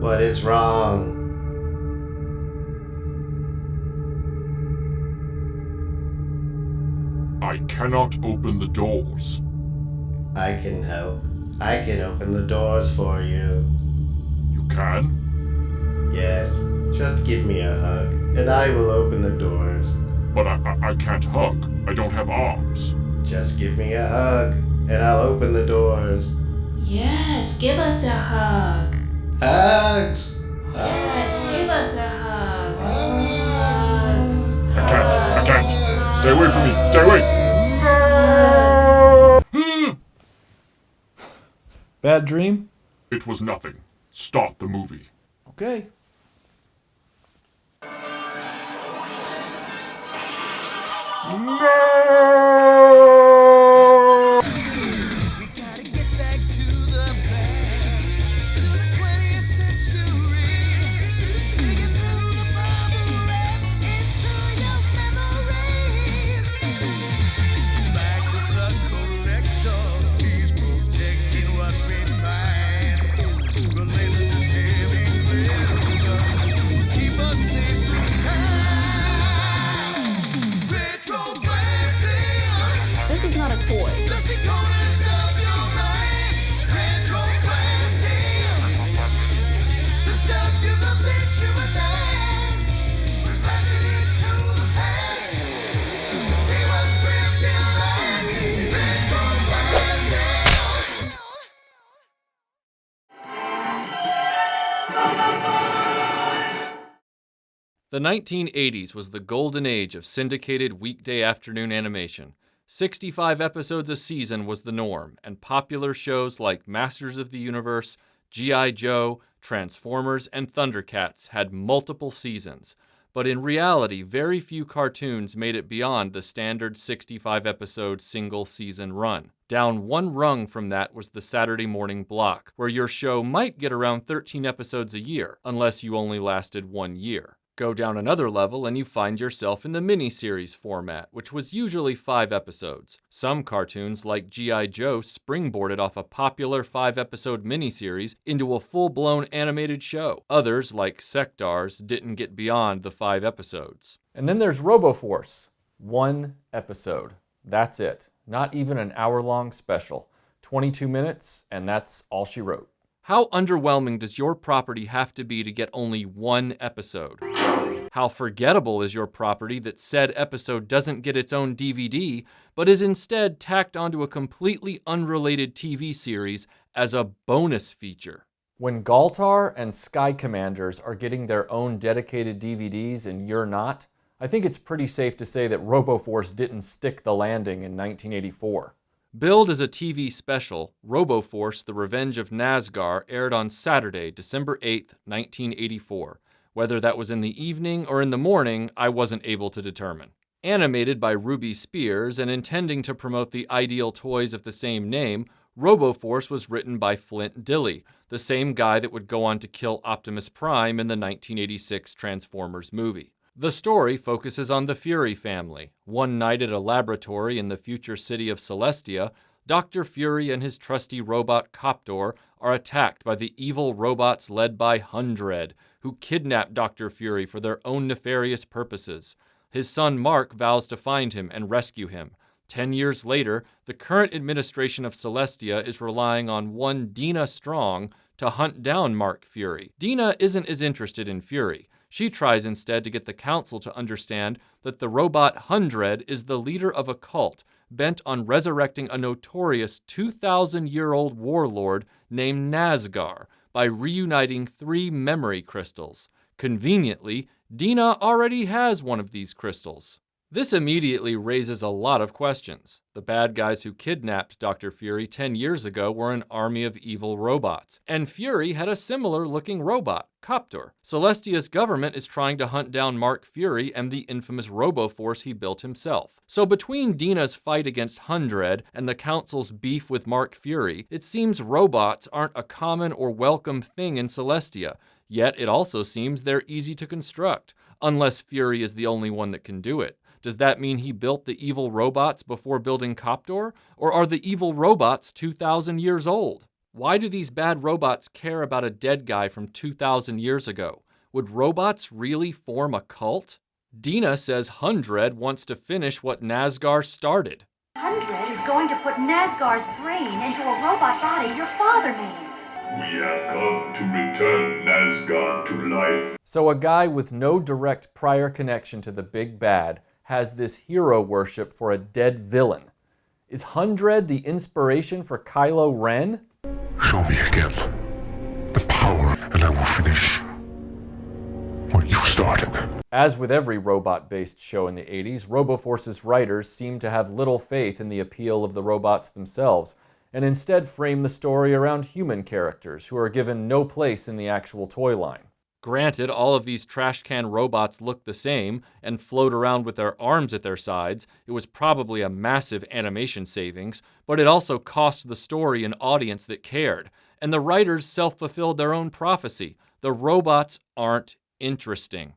What is wrong? I cannot open the doors. I can help. I can open the doors for you. You can? Yes, just give me a hug, and I will open the doors. But I can't hug. I don't have arms. Just give me a hug, and I'll open the doors. Yes, give us a hug. Hugs! Yes, give us a hug. Hugs! I can't. Stay away from me. Stay away. Bad dream? It was nothing. Start the movie. Okay. We gotta get back to the past, to the 20th century. Digging through the bubble wrap into your memories. Back is the collector, he's protecting what we find. Relentless heavy rhythms keep us safe through time. RetroBlasting. This is not a toy. Just the corners of your mind. RetroBlasting. The stuff you love since you were 9. We're blasting into the past to see what thrills still last. RetroBlasting. The 1980s was the golden age of syndicated weekday afternoon animation. 65 episodes a season was the norm, and popular shows like Masters of the Universe, G.I. Joe, Transformers, and Thundercats had multiple seasons. But in reality, very few cartoons made it beyond the standard 65-episode single-season run. Down one rung from that was the Saturday morning block, where your show might get around 13 episodes a year, unless you only lasted 1 year. Go down another level and you find yourself in the miniseries format, which was usually 5 episodes. Some cartoons, like G.I. Joe, springboarded off a popular 5-episode miniseries into a full-blown animated show. Others, like Sectars, didn't get beyond the 5 episodes. And then there's Robo Force. 1 episode. That's it. Not even an hour-long special. 22 minutes, and that's all she wrote. How underwhelming does your property have to be to get only 1 episode? How forgettable is your property that said episode doesn't get its own DVD, but is instead tacked onto a completely unrelated TV series as a bonus feature? When Galtar and Sky Commanders are getting their own dedicated DVDs and you're not, I think it's pretty safe to say that Robo Force didn't stick the landing in 1984. Billed as a TV special, Robo Force: The Revenge of Nazgar aired on Saturday, December 8th, 1984. Whether that was in the evening or in the morning, I wasn't able to determine. Animated by Ruby Spears and intending to promote the Ideal toys of the same name, Robo Force was written by Flint Dille, the same guy that would go on to kill Optimus Prime in the 1986 Transformers movie. The story focuses on the Fury family. One night at a laboratory in the future city of Celestia, Dr. Fury and his trusty robot Coptor are attacked by the evil robots led by Hundred, who kidnap Dr. Fury for their own nefarious purposes. His son Mark vows to find him and rescue him. 10 years later, the current administration of Celestia is relying on one Dina Strong to hunt down Mark Fury. Dina isn't as interested in Fury. She tries instead to get the council to understand that the robot Hundred is the leader of a cult bent on resurrecting a notorious 2,000-year-old warlord named Nazgar by reuniting 3 memory crystals. Conveniently, Dina already has one of these crystals. This immediately raises a lot of questions. The bad guys who kidnapped Dr. Fury 10 years ago were an army of evil robots, and Fury had a similar-looking robot, Coptor. Celestia's government is trying to hunt down Mark Fury and the infamous Robo Force he built himself. So between Dina's fight against Hundred and the Council's beef with Mark Fury, it seems robots aren't a common or welcome thing in Celestia. Yet it also seems they're easy to construct, unless Fury is the only one that can do it. Does that mean he built the evil robots before building Coptor? Or are the evil robots 2,000 years old? Why do these bad robots care about a dead guy from 2,000 years ago? Would robots really form a cult? Dina says Hundred wants to finish what Nazgar started. Hundred is going to put Nazgar's brain into a robot body your father made. We have come to return Nazgar to life. So a guy with no direct prior connection to the big bad has this hero worship for a dead villain. Is Hundred the inspiration for Kylo Ren? Show me again the power, and I will finish what you started. As with every robot-based show in the 80s, Robo Force's writers seem to have little faith in the appeal of the robots themselves, and instead frame the story around human characters who are given no place in the actual toy line. Granted, all of these trash can robots look the same and float around with their arms at their sides. It was probably a massive animation savings, but it also cost the story an audience that cared. And the writers self-fulfilled their own prophecy. The robots aren't interesting.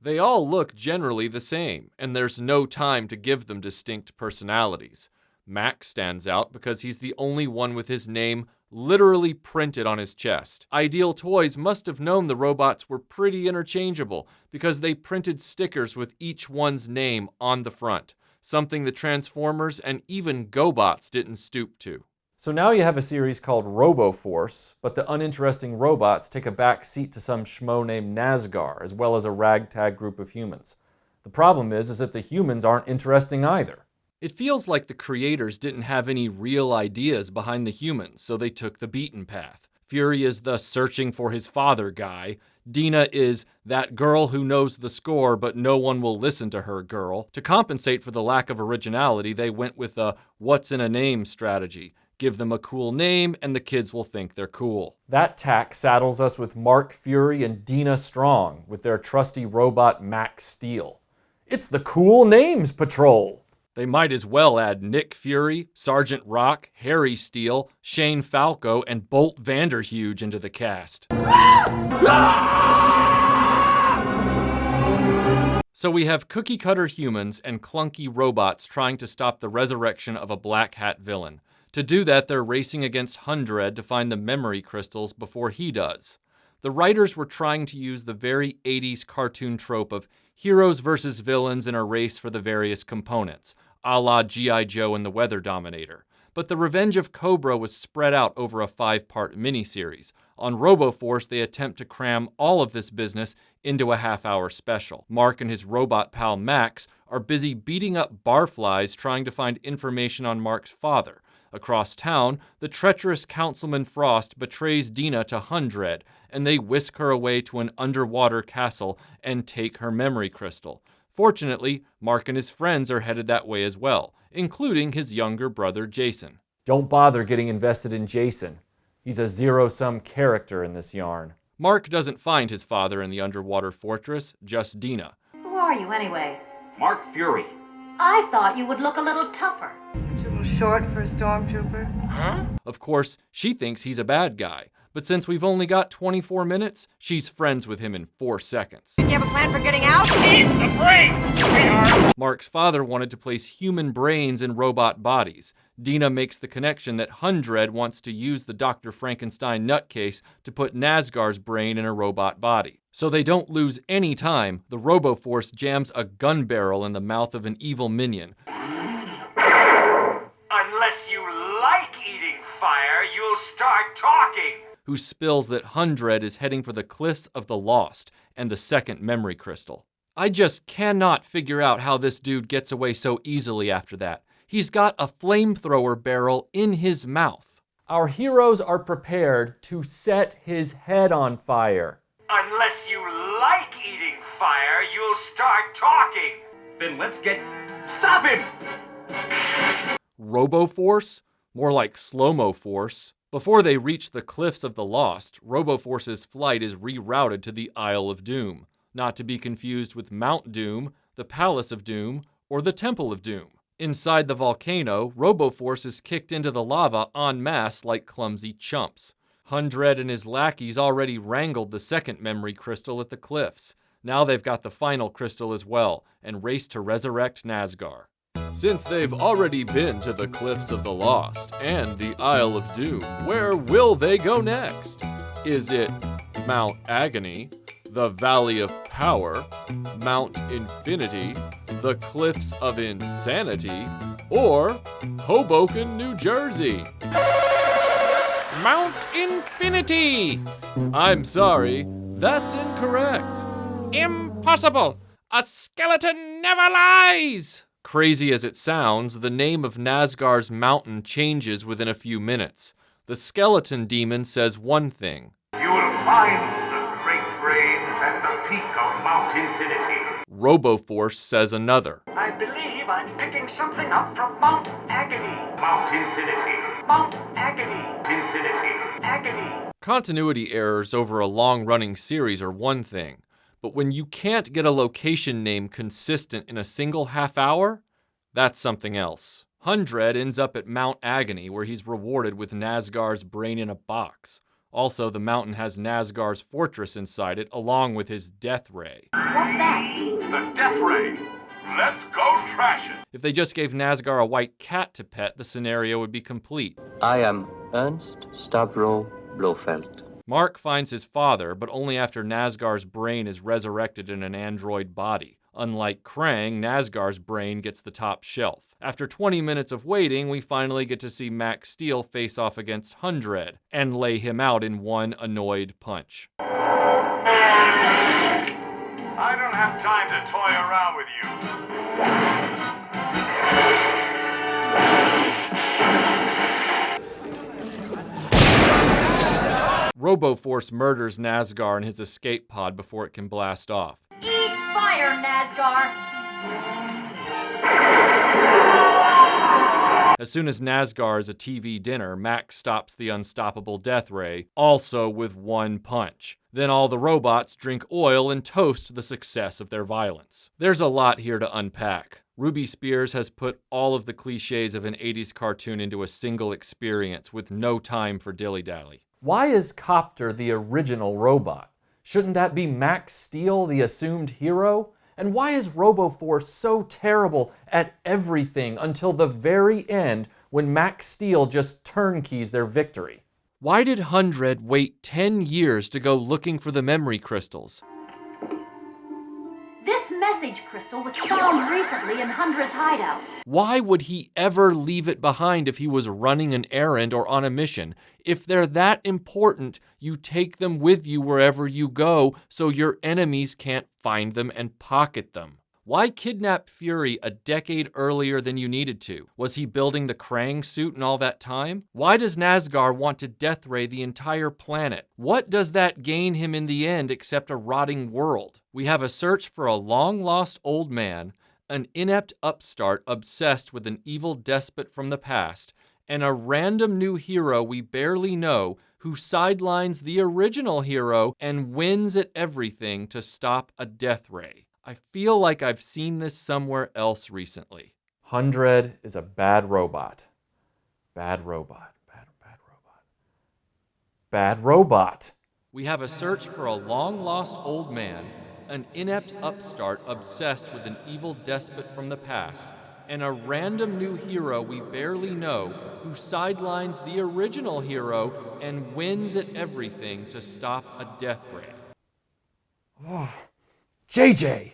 They all look generally the same, and there's no time to give them distinct personalities. Maxx stands out because he's the only one with his name literally printed on his chest. Ideal Toys must have known the robots were pretty interchangeable because they printed stickers with each one's name on the front, something the Transformers and even GoBots didn't stoop to. So now you have a series called Robo Force, but the uninteresting robots take a back seat to some schmo named Nazgar, as well as a ragtag group of humans. The problem is that the humans aren't interesting either. It feels like the creators didn't have any real ideas behind the humans, so they took the beaten path. Fury is the searching for his father guy. Dina is that girl who knows the score but no one will listen to her girl. To compensate for the lack of originality, they went with a what's in a name strategy. Give them a cool name and the kids will think they're cool. That tack saddles us with Mark Fury and Dina Strong with their trusty robot Maxx Steele. It's the Cool Names Patrol! They might as well add Nick Fury, Sergeant Rock, Harry Steele, Shane Falco, and Bolt Vanderhuge into the cast. So we have cookie-cutter humans and clunky robots trying to stop the resurrection of a black hat villain. To do that, they're racing against Hundred to find the memory crystals before he does. The writers were trying to use the very 80s cartoon trope of heroes versus villains in a race for the various components, a la G.I. Joe and the Weather Dominator. But the Revenge of Cobra was spread out over a 5-part miniseries. On Robo Force, they attempt to cram all of this business into a half-hour special. Mark and his robot pal Maxx are busy beating up barflies trying to find information on Mark's father. Across town, the treacherous Councilman Frost betrays Dina to Hundred, and they whisk her away to an underwater castle and take her memory crystal. Fortunately, Mark and his friends are headed that way as well, including his younger brother Jason. Don't bother getting invested in Jason. He's a zero-sum character in this yarn. Mark doesn't find his father in the underwater fortress, just Dina. Who are you anyway? Mark Fury. I thought you would look a little tougher. Too short for a stormtrooper? Huh? Of course, she thinks he's a bad guy, but since we've only got 24 minutes, she's friends with him in 4 seconds. You have a plan for getting out? He's the brain, sweetheart! Mark's father wanted to place human brains in robot bodies. Dina makes the connection that Hundred wants to use the Dr. Frankenstein nutcase to put Nazgar's brain in a robot body. So they don't lose any time, the Robo Force jams a gun barrel in the mouth of an evil minion. Unless you like eating fire, you'll start talking! Who spills that Hundred is heading for the Cliffs of the Lost and the second memory crystal. I just cannot figure out how this dude gets away so easily after that. He's got a flamethrower barrel in his mouth. Our heroes are prepared to set his head on fire. Unless you like eating fire, you'll start talking! Then let's get... Stop him! Robo Force? More like Slow-Mo Force. Before they reach the Cliffs of the Lost, Robo Force's flight is rerouted to the Isle of Doom, not to be confused with Mount Doom, the Palace of Doom, or the Temple of Doom. Inside the volcano, Robo Force is kicked into the lava en masse like clumsy chumps. Hundred and his lackeys already wrangled the second memory crystal at the cliffs. Now they've got the final crystal as well, and race to resurrect Nazgar. Since they've already been to the Cliffs of the Lost and the Isle of Doom, where will they go next? Is it Mount Agony, the Valley of Power, Mount Infinity, the Cliffs of Insanity, or Hoboken, New Jersey? Mount Infinity! I'm sorry, that's incorrect. Impossible! A skeleton never lies! Crazy as it sounds, the name of Nazgar's mountain changes within a few minutes. The skeleton demon says one thing. You will find the great brain at the peak of Mount Infinity. Robo Force says another. I believe I'm picking something up from Mount Agony. Mount Infinity. Mount Agony. Infinity. Agony. Continuity errors over a long-running series are one thing, but when you can't get a location name consistent in a single half hour, that's something else. Hundred ends up at Mount Agony, where he's rewarded with Nazgar's brain in a box. Also, the mountain has Nazgar's fortress inside it, along with his death ray. What's that? The Death Ray. Let's go trash it. If they just gave Nazgar a white cat to pet, the scenario would be complete. I am Ernst Stavro Blofeld. Mark finds his father, but only after Nazgar's brain is resurrected in an android body. Unlike Krang, Nazgar's brain gets the top shelf. After 20 minutes of waiting, we finally get to see Maxx Steele face off against Hundred and lay him out in one annoyed punch. I don't have time to toy around with you. Robo Force murders Nazgar in his escape pod before it can blast off. Eat fire, Nazgar! As soon as Nazgar is a TV dinner, Max stops the unstoppable death ray, also with one punch. Then all the robots drink oil and toast the success of their violence. There's a lot here to unpack. Ruby Spears has put all of the cliches of an 80s cartoon into a single experience with no time for dilly-dally. Why is Copter the original robot? Shouldn't that be Maxx Steele, the assumed hero? And why is Robo Force so terrible at everything until the very end when Maxx Steele just turnkeys their victory? Why did Hundred wait 10 years to go looking for the memory crystals? This message crystal was found recently in Hundred's hideout. Why would he ever leave it behind if he was running an errand or on a mission? If they're that important, you take them with you wherever you go so your enemies can't find them and pocket them. Why kidnap Fury a decade earlier than you needed to? Was he building the Krang suit and all that time? Why does Nazgar want to death ray the entire planet? What does that gain him in the end except a rotting world? We have a search for a long-lost old man, an inept upstart obsessed with an evil despot from the past, and a random new hero we barely know who sidelines the original hero and wins at everything to stop a death ray. I feel like I've seen this somewhere else recently. Hundred is a bad robot. Bad robot. Bad robot. Bad robot. We have a search for a long-lost old man, an inept upstart obsessed with an evil despot from the past, and a random new hero we barely know who sidelines the original hero and wins at everything to stop a death ray. JJ!